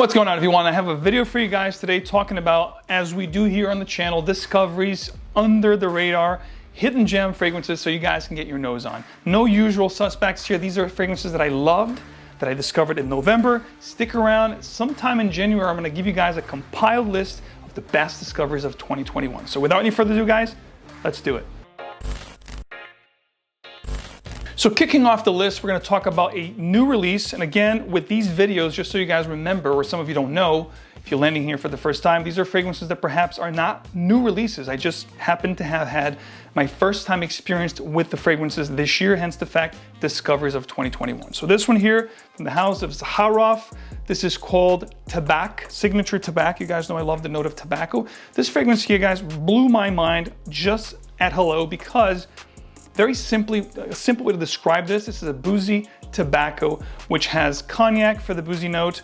What's going on, everyone? I have a video for you guys today talking about, as we do here on the channel, discoveries under the radar, hidden gem fragrances so you guys can get your nose on. No usual suspects here. These are fragrances that I loved, that I discovered in November. Stick around. Sometime in January, I'm going to give you guys a compiled list of the best discoveries of 2021. So without any further ado, guys, let's do it. So kicking off the list, we're going to talk about a new release. And again, with these videos, just so you guys remember, or some of you don't know, if you're landing here for the first time, these are fragrances that perhaps are not new releases. I just happen to have had my first time experience with the fragrances this year, hence the fact, discoveries of 2021. So this one here from the house of Zaharoff, this is called Tabac, Signature Tabac. You guys know I love the note of tobacco. This fragrance here, guys, blew my mind just at hello because very simply, a simple way to describe this is a boozy tobacco, which has cognac for the boozy note,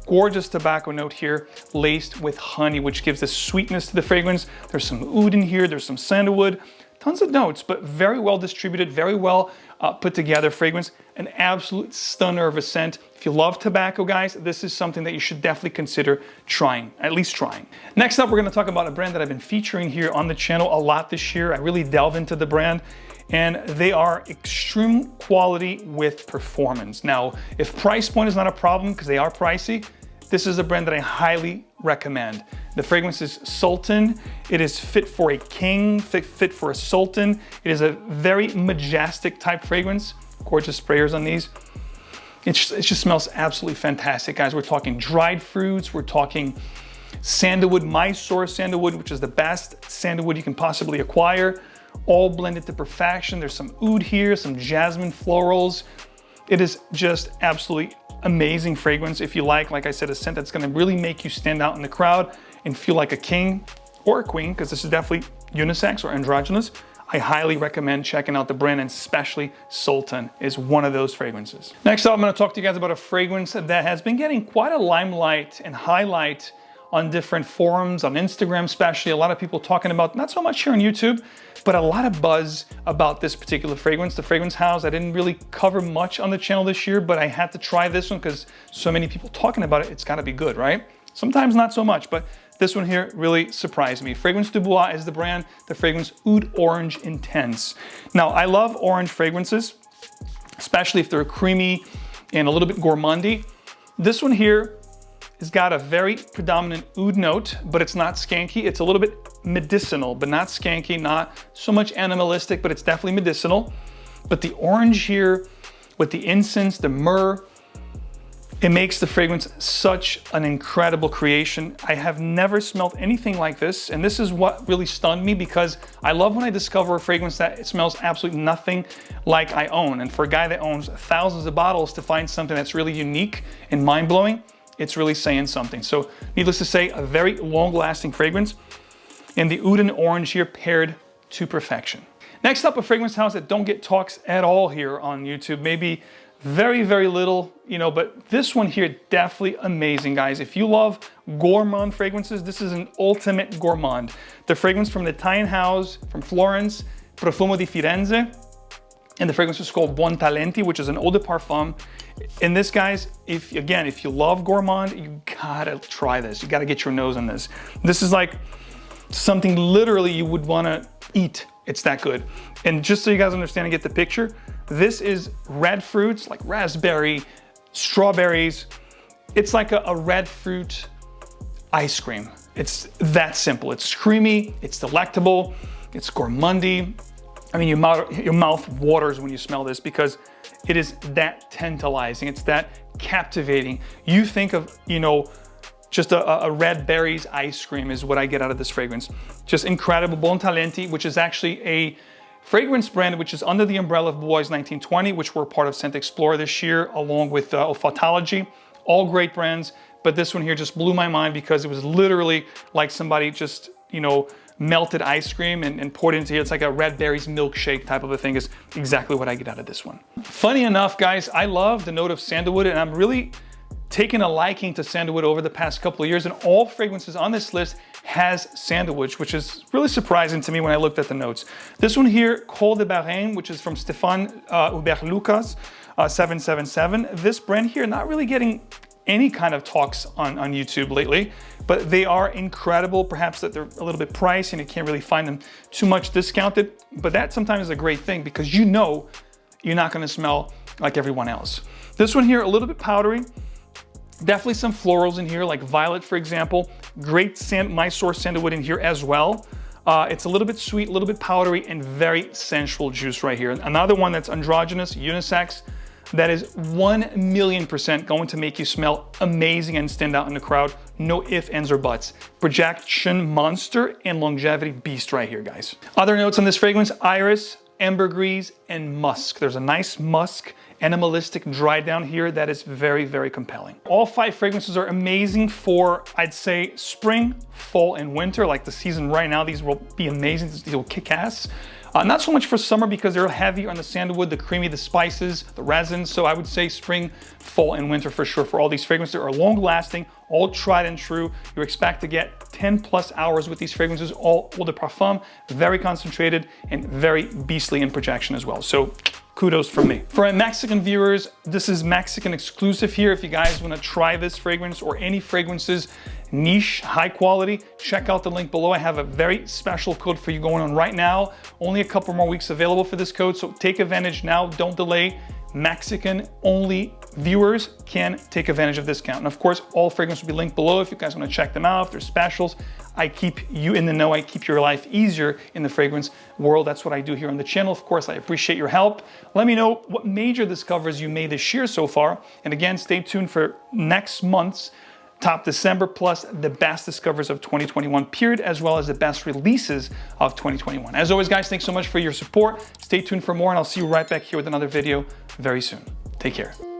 gorgeous tobacco note here, laced with honey, which gives this sweetness to the fragrance. There's some oud in here, there's some sandalwood, tons of notes, but very well distributed, very well put together fragrance, an absolute stunner of a scent. If you love tobacco, guys, this is something that you should definitely consider trying, at least trying. Next up, we're gonna talk about a brand that I've been featuring here on the channel a lot this year. I really delve into the brand, and they are extreme quality with performance. Now, if price point is not a problem, because they are pricey, this is a brand that I highly recommend. The fragrance is Sultan. It is fit for a king, fit for a sultan. It is a very majestic type fragrance. Gorgeous sprayers on these. It just smells absolutely fantastic, guys. We're talking dried fruits. We're talking sandalwood, Mysore sandalwood, which is the best sandalwood you can possibly acquire, all blended to perfection. There's some oud here, some jasmine florals. It is just absolutely amazing fragrance. If you like I said, a scent that's gonna really make you stand out in the crowd and feel like a king or a queen, because this is definitely unisex or androgynous, I highly recommend checking out the brand, and especially Sultan is one of those fragrances. Next up, I'm gonna talk to you guys about a fragrance that has been getting quite a limelight and highlight on different forums, on Instagram especially. A lot of people talking about, not so much here on YouTube, but a lot of buzz about this particular fragrance. The Fragrance House, I didn't really cover much on the channel this year, but I had to try this one because so many people talking about it, it's gotta be good, right? Sometimes not so much, but this one here really surprised me. Fragrance du Bois is the brand, the fragrance Oud Orange Intense. Now, I love orange fragrances, especially if they're creamy and a little bit gourmandy. This one here has got a very predominant oud note, but it's not skanky. It's a little bit medicinal, but not skanky, not so much animalistic, but it's definitely medicinal. But the orange here with the incense, the myrrh, it makes the fragrance such an incredible creation. I have never smelled anything like this, and this is what really stunned me, because I love when I discover a fragrance that it smells absolutely nothing like I own. And for a guy that owns thousands of bottles, to find something that's really unique and mind-blowing, it's really saying something. So needless to say, a very long-lasting fragrance, and the oud and orange here paired to perfection. Next up, a fragrance house that don't get talks at all here on YouTube, maybe very, very little, but this one here, definitely amazing, guys. If you love gourmand fragrances, this is an ultimate gourmand. The fragrance from the Italian house, from Florence Profumo di Firenze, and the fragrance is called Buontalenti, which is an eau de parfum. And this, guys, if you love gourmand, you gotta try this. You gotta get your nose on this. This is like something literally you would wanna eat. It's that good. And just so you guys understand and get the picture, this is red fruits like raspberry, strawberries. It's like a red fruit ice cream. It's that simple. It's creamy, it's delectable, it's gourmandy. I mean, your mouth waters when you smell this, because it is that tantalizing. It's that captivating. You think of, just a red berries ice cream is what I get out of this fragrance. Just incredible. Buontalenti, which is actually a fragrance brand which is under the umbrella of Bois 1920, which were part of scentxplore this year, along with Olfatology. All great brands, but this one here just blew my mind because it was literally like somebody just, melted ice cream and poured it into here. It's like a red berries milkshake type of a thing, is exactly what I get out of this one. Funny enough, guys, I love the note of sandalwood, and I'm really taken a liking to sandalwood over the past couple of years, and all fragrances on this list has sandalwood, which is really surprising to me when I looked at the notes. This one here, Khol de Bahrein, which is from Stephan Lucas, 777. This brand here, not really getting any kind of talks on YouTube lately, but they are incredible. Perhaps that they're a little bit pricey and you can't really find them too much discounted, but that sometimes is a great thing because you know you're not gonna smell like everyone else. This one here, a little bit powdery. Definitely some florals in here, like violet, for example. Great Mysore sandalwood in here as well. It's a little bit sweet, a little bit powdery, and very sensual juice right here. Another one that's androgynous, unisex, that is 1,000,000% going to make you smell amazing and stand out in the crowd. No ifs, ands, or buts. Projection monster and longevity beast right here, guys. Other notes on this fragrance: iris, ambergris, and musk. There's a nice musk, animalistic dry down here that is very, very compelling. All 5 fragrances are amazing for, I'd say, spring, fall, and winter. Like the season right now, these will be amazing. These will kick ass. Not so much for summer because they're heavier on the sandalwood, the creamy, the spices, the resins. So I would say spring, fall, and winter for sure for all these fragrances. They are long lasting, all tried and true. You expect to get 10+ hours with these fragrances, all eau de parfum, very concentrated and very beastly in projection as well. So kudos from me. For my Mexican viewers, this is Mexican exclusive here. If you guys want to try this fragrance or any fragrances, niche, high quality, check out the link below. I have a very special code for you going on right now. Only a couple more weeks available for this code, so take advantage now, don't delay. Mexican only viewers can take advantage of this discount. And of course, all fragrances will be linked below if you guys want to check them out, if there's specials. I keep you in the know, I keep your life easier in the fragrance world. That's what I do here on the channel. Of course, I appreciate your help. Let me know what major discoveries you made this year so far. And again, stay tuned for next month's Top December, plus the best discoveries of 2021 period, as well as the best releases of 2021. As always, guys, thanks so much for your support. Stay tuned for more, and I'll see you right back here with another video very soon. Take care.